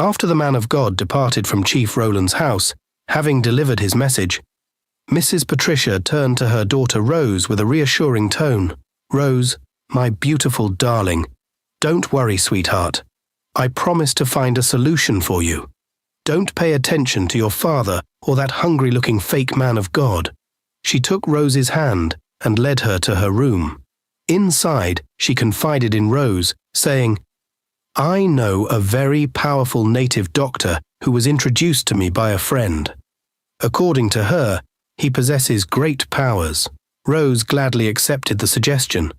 After the man of God departed from Chief Rowland's house, having delivered his message, Mrs. Patricia turned to her daughter Rose with a reassuring tone. "Rose, my beautiful darling, don't worry, sweetheart. I promise to find a solution for you. Don't pay attention to your father or that hungry-looking fake man of God." She took Rose's hand and led her to her room. Inside, she confided in Rose, saying, "I know a very powerful native doctor who was introduced to me by a friend. According to her, he possesses great powers." Rose gladly accepted the suggestion,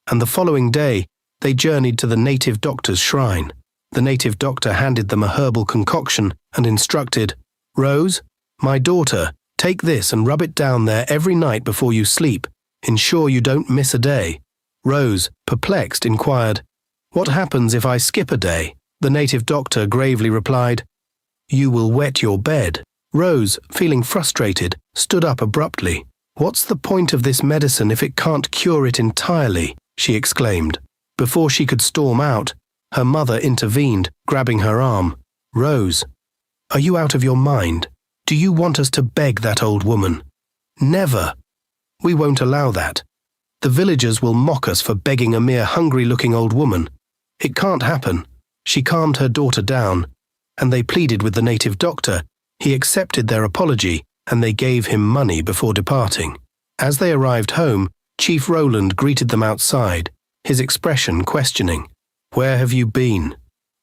and the following day, they journeyed to the native doctor's shrine. The native doctor handed them a herbal concoction and instructed, "Rose, my daughter, take this and rub it down there every night before you sleep. Ensure you don't miss a day." Rose, perplexed, inquired, "What happens if I skip a day?" The native doctor gravely replied, "You will wet your bed." Rose, feeling frustrated, stood up abruptly. "What's the point of this medicine if it can't cure it entirely?" she exclaimed. Before she could storm out, her mother intervened, grabbing her arm. "Rose, are you out of your mind? Do you want us to beg that old woman?" "Never. We won't allow that. The villagers will mock us for begging a mere hungry-looking old woman. It can't happen." She calmed her daughter down, and they pleaded with the native doctor. He accepted their apology, and they gave him money before departing. As they arrived home, Chief Rowland greeted them outside, his expression questioning. "Where have you been?"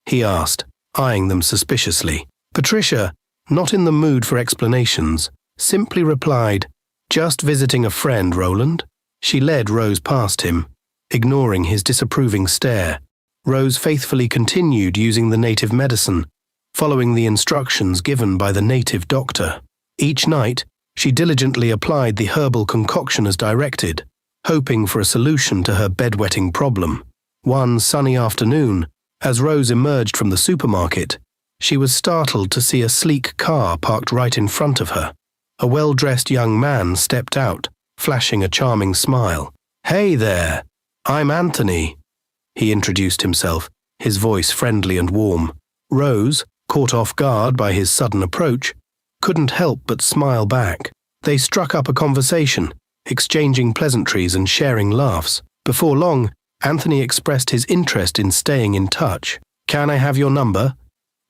he asked, eyeing them suspiciously. Patricia, not in the mood for explanations, simply replied, "Just visiting a friend, Rowland." She led Rose past him, ignoring his disapproving stare. Rose faithfully continued using the native medicine, following the instructions given by the native doctor. Each night, she diligently applied the herbal concoction as directed, hoping for a solution to her bedwetting problem. One sunny afternoon, as Rose emerged from the supermarket, she was startled to see a sleek car parked right in front of her. A well-dressed young man stepped out, flashing a charming smile. "Hey there, I'm Anthony," he introduced himself, his voice friendly and warm. Rose, caught off guard by his sudden approach, couldn't help but smile back. They struck up a conversation, exchanging pleasantries and sharing laughs. Before long, Anthony expressed his interest in staying in touch. "Can I have your number?"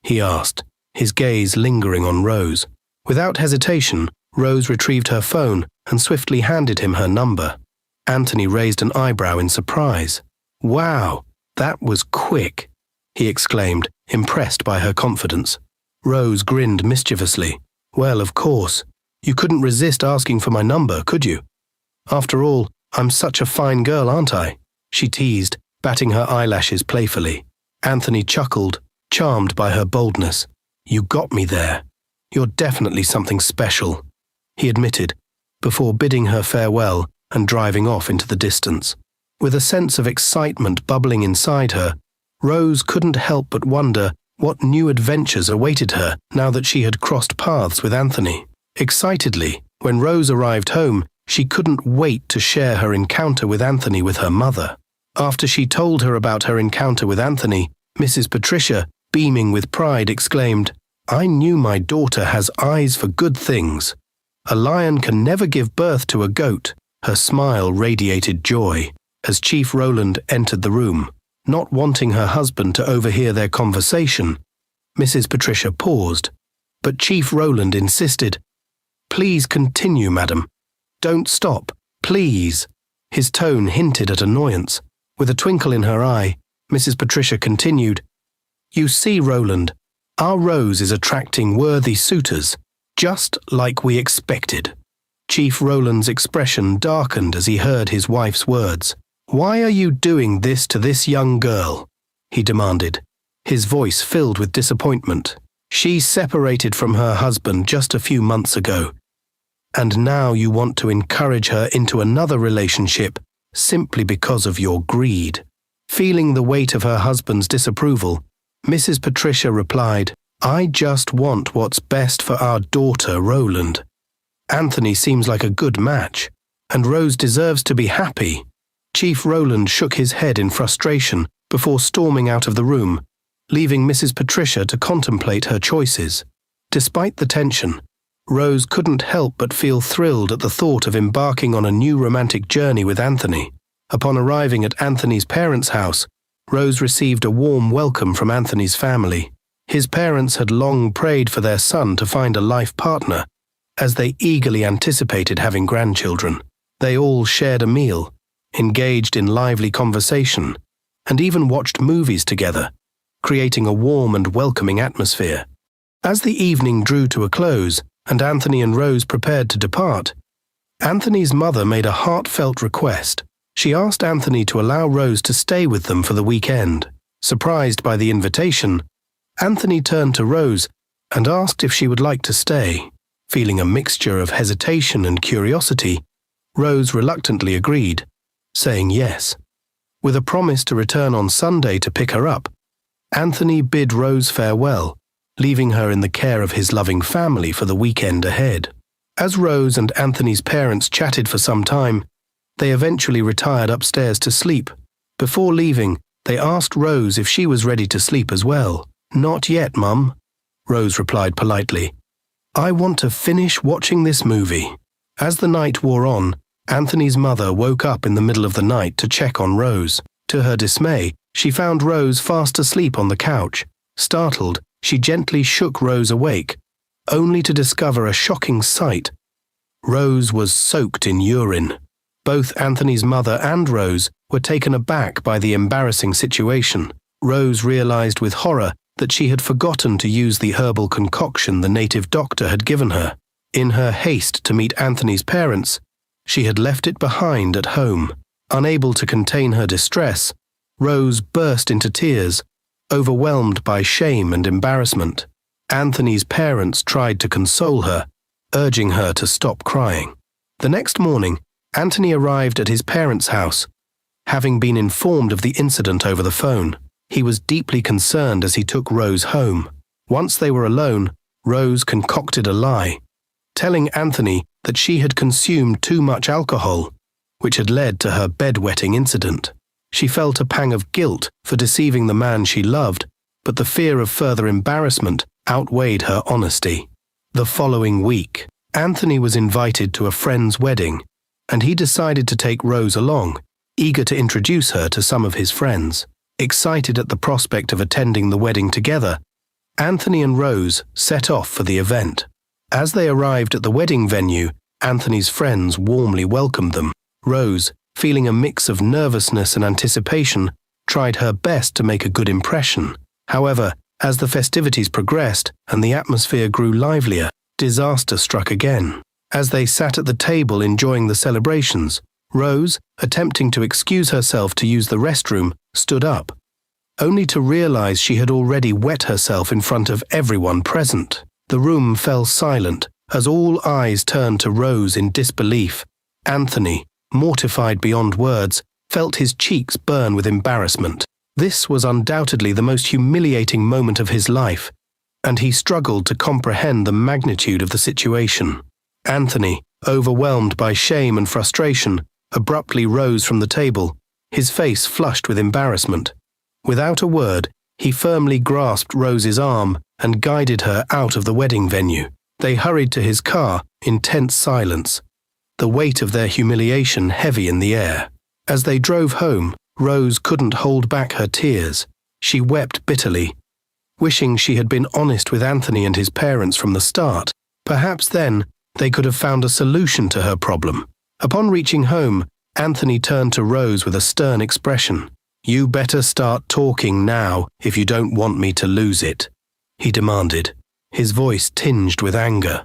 he asked, his gaze lingering on Rose. Without hesitation, Rose retrieved her phone and swiftly handed him her number. Anthony raised an eyebrow in surprise. "Wow, that was quick," he exclaimed, impressed by her confidence. Rose grinned mischievously. "Well, of course. You couldn't resist asking for my number, could you? After all, I'm such a fine girl, aren't I?" she teased, batting her eyelashes playfully. Anthony chuckled, charmed by her boldness. "You got me there. You're definitely something special," he admitted, before bidding her farewell and driving off into the distance. With a sense of excitement bubbling inside her, Rose couldn't help but wonder what new adventures awaited her now that she had crossed paths with Anthony. Excitedly, when Rose arrived home, she couldn't wait to share her encounter with Anthony with her mother. After she told her about her encounter with Anthony, Mrs. Patricia, beaming with pride, exclaimed, "I knew my daughter has eyes for good things. A lion can never give birth to a goat." Her smile radiated joy as Chief Rowland entered the room. Not wanting her husband to overhear their conversation, Mrs. Patricia paused, but Chief Rowland insisted, "Please continue, madam. Don't stop, please." His tone hinted at annoyance. With a twinkle in her eye, Mrs. Patricia continued, "You see, Rowland, our Rose is attracting worthy suitors, just like we expected." Chief Rowland's expression darkened as he heard his wife's words. "Why are you doing this to this young girl?" he demanded, his voice filled with disappointment. "She separated from her husband just a few months ago, and now you want to encourage her into another relationship simply because of your greed." Feeling the weight of her husband's disapproval, Mrs. Patricia replied, "I just want what's best for our daughter, Rowland. Anthony seems like a good match, and Rose deserves to be happy." Chief Rowland shook his head in frustration before storming out of the room, leaving Mrs. Patricia to contemplate her choices. Despite the tension, Rose couldn't help but feel thrilled at the thought of embarking on a new romantic journey with Anthony. Upon arriving at Anthony's parents' house, Rose received a warm welcome from Anthony's family. His parents had long prayed for their son to find a life partner, as they eagerly anticipated having grandchildren. They all shared a meal, engaged in lively conversation, and even watched movies together, creating a warm and welcoming atmosphere. As the evening drew to a close and Anthony and Rose prepared to depart, Anthony's mother made a heartfelt request. She asked Anthony to allow Rose to stay with them for the weekend. Surprised by the invitation, Anthony turned to Rose and asked if she would like to stay. Feeling a mixture of hesitation and curiosity, Rose reluctantly agreed, saying yes. With a promise to return on Sunday to pick her up, Anthony bid Rose farewell, leaving her in the care of his loving family for the weekend ahead. As Rose and Anthony's parents chatted for some time, they eventually retired upstairs to sleep. Before leaving, they asked Rose if she was ready to sleep as well. "Not yet, Mum," Rose replied politely. "I want to finish watching this movie." As the night wore on, Anthony's mother woke up in the middle of the night to check on Rose. To her dismay, she found Rose fast asleep on the couch. Startled, she gently shook Rose awake, only to discover a shocking sight. Rose was soaked in urine. Both Anthony's mother and Rose were taken aback by the embarrassing situation. Rose realized with horror that she had forgotten to use the herbal concoction the native doctor had given her. In her haste to meet Anthony's parents, she had left it behind at home. Unable to contain her distress, Rose burst into tears, overwhelmed by shame and embarrassment. Anthony's parents tried to console her, urging her to stop crying. The next morning, Anthony arrived at his parents' house. Having been informed of the incident over the phone, he was deeply concerned as he took Rose home. Once they were alone, Rose concocted a lie, telling Anthony that she had consumed too much alcohol, which had led to her bedwetting incident. She felt a pang of guilt for deceiving the man she loved, but the fear of further embarrassment outweighed her honesty. The following week, Anthony was invited to a friend's wedding, and he decided to take Rose along, eager to introduce her to some of his friends. Excited at the prospect of attending the wedding together, Anthony and Rose set off for the event. As they arrived at the wedding venue, Anthony's friends warmly welcomed them. Rose, feeling a mix of nervousness and anticipation, tried her best to make a good impression. However, as the festivities progressed and the atmosphere grew livelier, disaster struck again. As they sat at the table enjoying the celebrations, Rose, attempting to excuse herself to use the restroom, stood up, only to realize she had already wet herself in front of everyone present. The room fell silent as all eyes turned to Rose in disbelief. Anthony, mortified beyond words, felt his cheeks burn with embarrassment. This was undoubtedly the most humiliating moment of his life, and he struggled to comprehend the magnitude of the situation. Anthony, overwhelmed by shame and frustration, abruptly rose from the table, his face flushed with embarrassment. Without a word, he firmly grasped Rose's arm and guided her out of the wedding venue. They hurried to his car in tense silence, the weight of their humiliation heavy in the air. As they drove home, Rose couldn't hold back her tears. She wept bitterly, wishing she had been honest with Anthony and his parents from the start. Perhaps then they could have found a solution to her problem. Upon reaching home, Anthony turned to Rose with a stern expression. "You better start talking now if you don't want me to lose it," he demanded, his voice tinged with anger.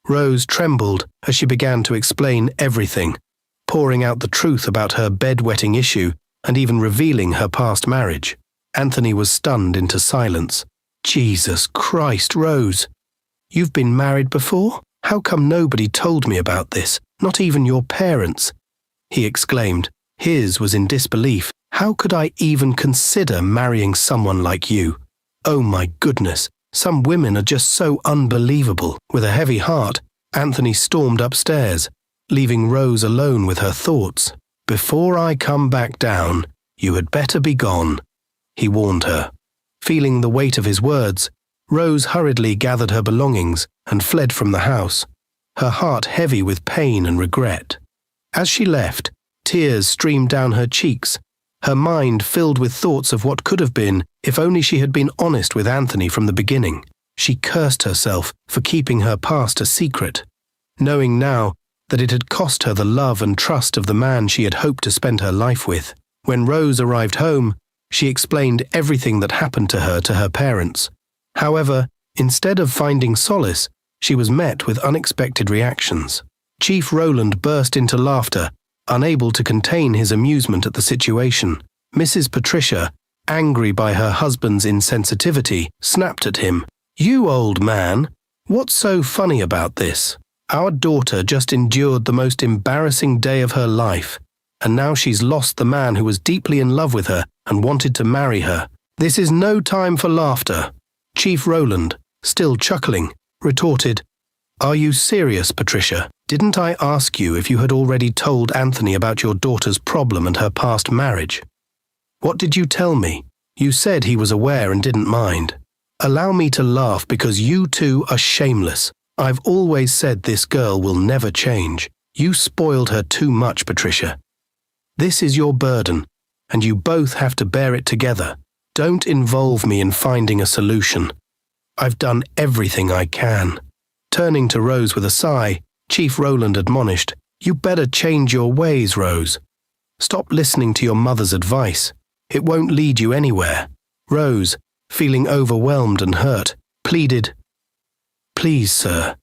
Rose trembled as she began to explain everything, pouring out the truth about her bedwetting issue and even revealing her past marriage. Anthony was stunned into silence. "Jesus Christ, Rose! You've been married before? How come nobody told me about this, not even your parents?" he exclaimed. His was in disbelief. "How could I even consider marrying someone like you? Oh my goodness, some women are just so unbelievable." With a heavy heart, Anthony stormed upstairs, leaving Rose alone with her thoughts. "Before I come back down, you had better be gone," he warned her. Feeling the weight of his words, Rose hurriedly gathered her belongings and fled from the house, her heart heavy with pain and regret. As she left, tears streamed down her cheeks, her mind filled with thoughts of what could have been if only she had been honest with Anthony from the beginning. She cursed herself for keeping her past a secret, knowing now that it had cost her the love and trust of the man she had hoped to spend her life with. When Rose arrived home, she explained everything that happened to her parents. However, instead of finding solace, she was met with unexpected reactions. Chief Rowland burst into laughter, unable to contain his amusement at the situation. Mrs. Patricia, angry by her husband's insensitivity, snapped at him. "You old man, what's so funny about this? Our daughter just endured the most embarrassing day of her life, and now she's lost the man who was deeply in love with her and wanted to marry her. This is no time for laughter." Chief Rowland, still chuckling, retorted, "Are you serious, Patricia? Didn't I ask you if you had already told Anthony about your daughter's problem and her past marriage? What did you tell me? You said he was aware and didn't mind. Allow me to laugh because you two are shameless. I've always said this girl will never change. You spoiled her too much, Patricia. This is your burden, and you both have to bear it together. Don't involve me in finding a solution. I've done everything I can." Turning to Rose with a sigh, Chief Rowland admonished, "You better change your ways, Rose. Stop listening to your mother's advice. It won't lead you anywhere." Rose, feeling overwhelmed and hurt, pleaded, "Please, sir,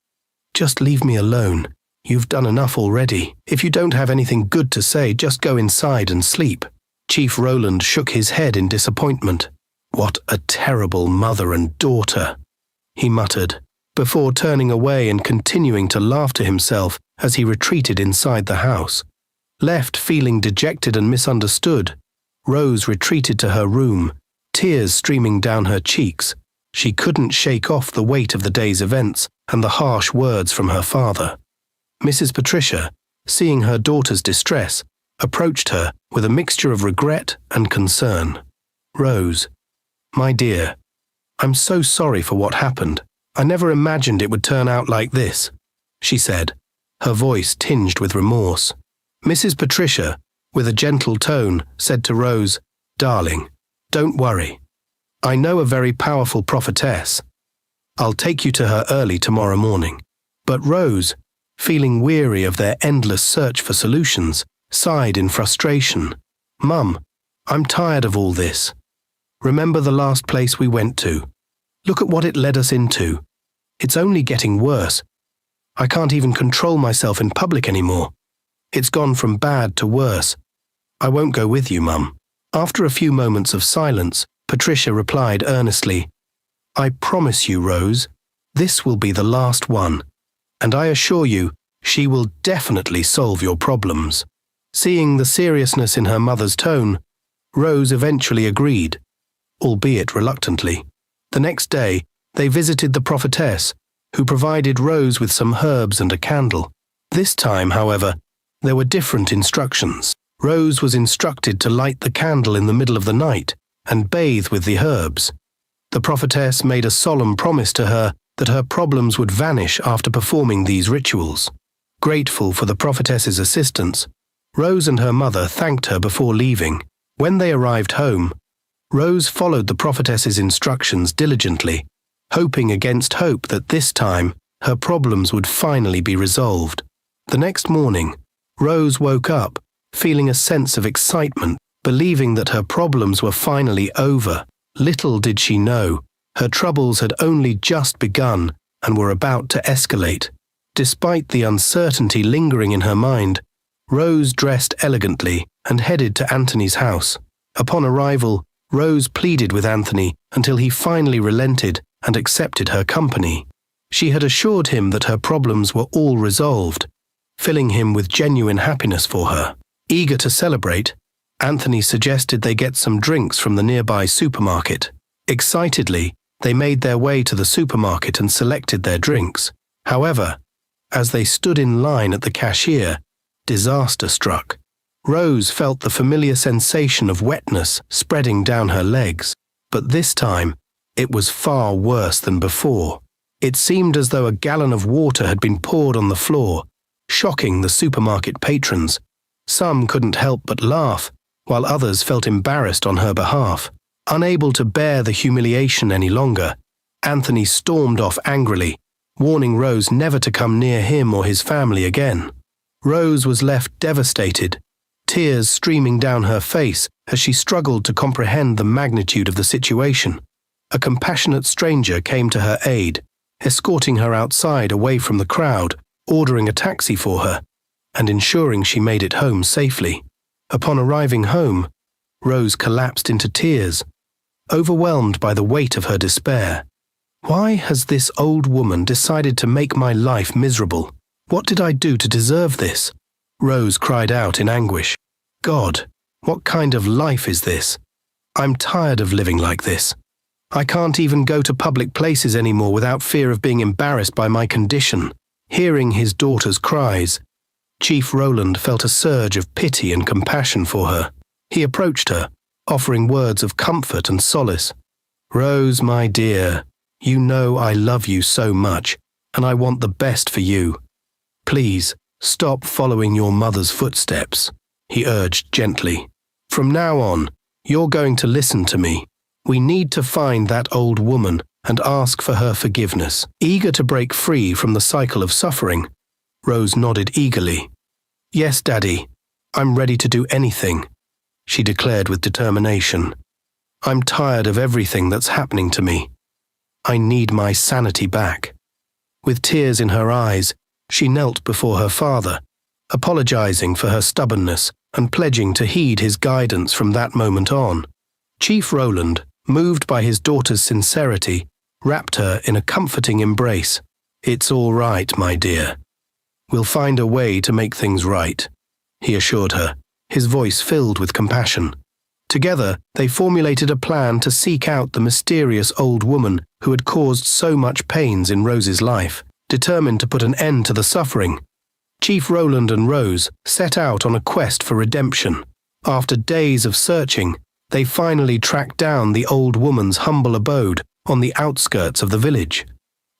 just leave me alone. You've done enough already. If you don't have anything good to say, just go inside and sleep." Chief Rowland shook his head in disappointment. "What a terrible mother and daughter," he muttered, before turning away and continuing to laugh to himself as he retreated inside the house. Left feeling dejected and misunderstood, Rose retreated to her room, tears streaming down her cheeks. She couldn't shake off the weight of the day's events and the harsh words from her father. Mrs. Patricia, seeing her daughter's distress, approached her with a mixture of regret and concern. "Rose, my dear, I'm so sorry for what happened. I never imagined it would turn out like this," she said, her voice tinged with remorse. Mrs. Patricia, with a gentle tone, said to Rose, "Darling, don't worry. I know a very powerful prophetess. I'll take you to her early tomorrow morning." But Rose, feeling weary of their endless search for solutions, sighed in frustration. "Mum, I'm tired of all this. Remember the last place we went to? Look at what it led us into. It's only getting worse. I can't even control myself in public anymore. It's gone from bad to worse. I won't go with you, Mum." After a few moments of silence, Patricia replied earnestly, "I promise you, Rose, this will be the last one, and I assure you she will definitely solve your problems." Seeing the seriousness in her mother's tone, Rose eventually agreed, albeit reluctantly. The next day, they visited the prophetess, who provided Rose with some herbs and a candle. This time, however, there were different instructions. Rose was instructed to light the candle in the middle of the night and bathe with the herbs. The prophetess made a solemn promise to her that her problems would vanish after performing these rituals. Grateful for the prophetess's assistance, Rose and her mother thanked her before leaving. When they arrived home, Rose followed the prophetess's instructions diligently, hoping against hope that this time her problems would finally be resolved. The next morning, Rose woke up, feeling a sense of excitement, believing that her problems were finally over. Little did she know, her troubles had only just begun and were about to escalate. Despite the uncertainty lingering in her mind, Rose dressed elegantly and headed to Anthony's house. Upon arrival, Rose pleaded with Anthony until he finally relented and accepted her company. She had assured him that her problems were all resolved, filling him with genuine happiness for her. Eager to celebrate, Anthony suggested they get some drinks from the nearby supermarket. Excitedly, they made their way to the supermarket and selected their drinks. However, as they stood in line at the cashier, disaster struck. Rose felt the familiar sensation of wetness spreading down her legs. But this time, it was far worse than before. It seemed as though a gallon of water had been poured on the floor, shocking the supermarket patrons. Some couldn't help but laugh, while others felt embarrassed on her behalf. Unable to bear the humiliation any longer, Anthony stormed off angrily, warning Rose never to come near him or his family again. Rose was left devastated, tears streaming down her face as she struggled to comprehend the magnitude of the situation. A compassionate stranger came to her aid, escorting her outside away from the crowd, ordering a taxi for her, and ensuring she made it home safely. Upon arriving home, Rose collapsed into tears, overwhelmed by the weight of her despair. Why has this old woman decided to make my life miserable? What did I do to deserve this? Rose cried out in anguish. God, what kind of life is this? I'm tired of living like this. I can't even go to public places anymore without fear of being embarrassed by my condition. Hearing his daughter's cries, Chief Roland felt a surge of pity and compassion for her. He approached her, offering words of comfort and solace. Rose, my dear, you know I love you so much, and I want the best for you. Please, stop following your mother's footsteps, he urged gently. From now on, you're going to listen to me. We need to find that old woman and ask for her forgiveness. Eager to break free from the cycle of suffering, Rose nodded eagerly. Yes, Daddy, I'm ready to do anything, she declared with determination. I'm tired of everything that's happening to me. I need my sanity back. With tears in her eyes, she knelt before her father, apologizing for her stubbornness and pledging to heed his guidance from that moment on. Chief Roland, moved by his daughter's sincerity, wrapped her in a comforting embrace. It's all right, my dear. We'll find a way to make things right, he assured her, his voice filled with compassion. Together, they formulated a plan to seek out the mysterious old woman who had caused so much pains in Rose's life. Determined to put an end to the suffering, Chief Roland and Rose set out on a quest for redemption. After days of searching, they finally tracked down the old woman's humble abode on the outskirts of the village.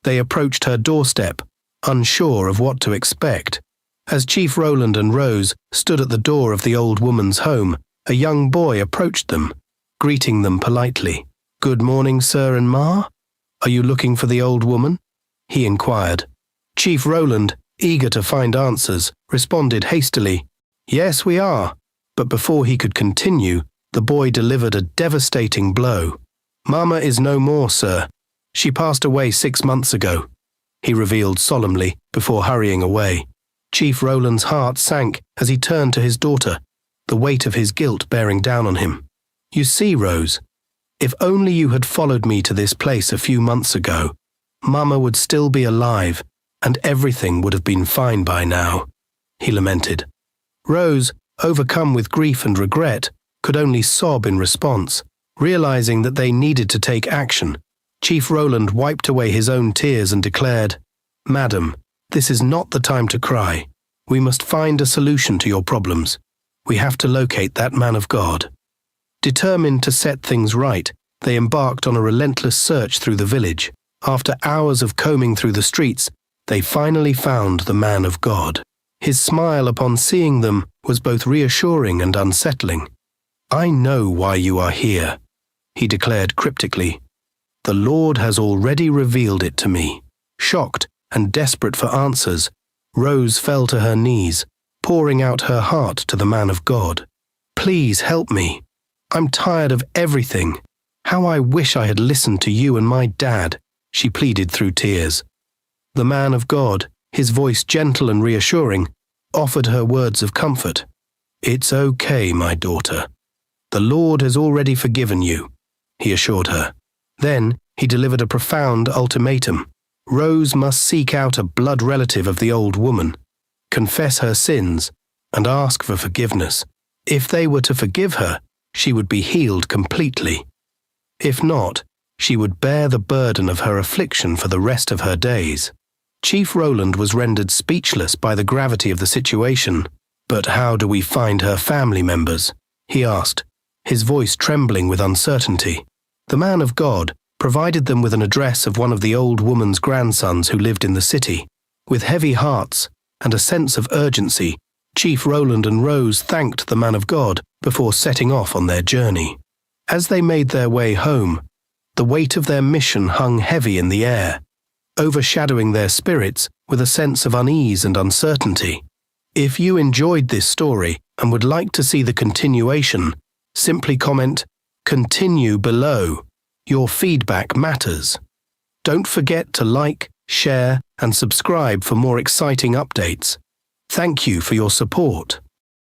They approached her doorstep, unsure of what to expect. As Chief Roland and Rose stood at the door of the old woman's home, a young boy approached them, greeting them politely. Good morning, sir and ma. Are you looking for the old woman? He inquired. Chief Roland, eager to find answers, responded hastily, Yes, we are. But before he could continue, the boy delivered a devastating blow. Mama is no more, sir. She passed away 6 months ago, he revealed solemnly before hurrying away. Chief Roland's heart sank as he turned to his daughter, the weight of his guilt bearing down on him. You see, Rose, if only you had followed me to this place a few months ago, Mama would still be alive, and everything would have been fine by now, he lamented. Rose, overcome with grief and regret, could only sob in response. Realizing that they needed to take action, Chief Roland wiped away his own tears and declared, Madam, this is not the time to cry. We must find a solution to your problems. We have to locate that man of God. Determined to set things right, they embarked on a relentless search through the village. After hours of combing through the streets, they finally found the man of God. His smile upon seeing them was both reassuring and unsettling. I know why you are here, he declared cryptically. The Lord has already revealed it to me. Shocked and desperate for answers, Rose fell to her knees, pouring out her heart to the man of God. Please help me. I'm tired of everything. How I wish I had listened to you and my dad, she pleaded through tears. The man of God, his voice gentle and reassuring, offered her words of comfort. It's okay, my daughter. The Lord has already forgiven you, he assured her. Then he delivered a profound ultimatum. Rose must seek out a blood relative of the old woman, confess her sins, and ask for forgiveness. If they were to forgive her, she would be healed completely. If not, she would bear the burden of her affliction for the rest of her days. Chief Roland was rendered speechless by the gravity of the situation. But how do we find her family members? He asked, his voice trembling with uncertainty. The man of God provided them with an address of one of the old woman's grandsons who lived in the city. With heavy hearts and a sense of urgency, Chief Roland and Rose thanked the man of God before setting off on their journey. As they made their way home, the weight of their mission hung heavy in the air, overshadowing their spirits with a sense of unease and uncertainty. If you enjoyed this story and would like to see the continuation, simply comment "Continue" below. Your feedback matters. Don't forget to like, share, and subscribe for more exciting updates. Thank you for your support.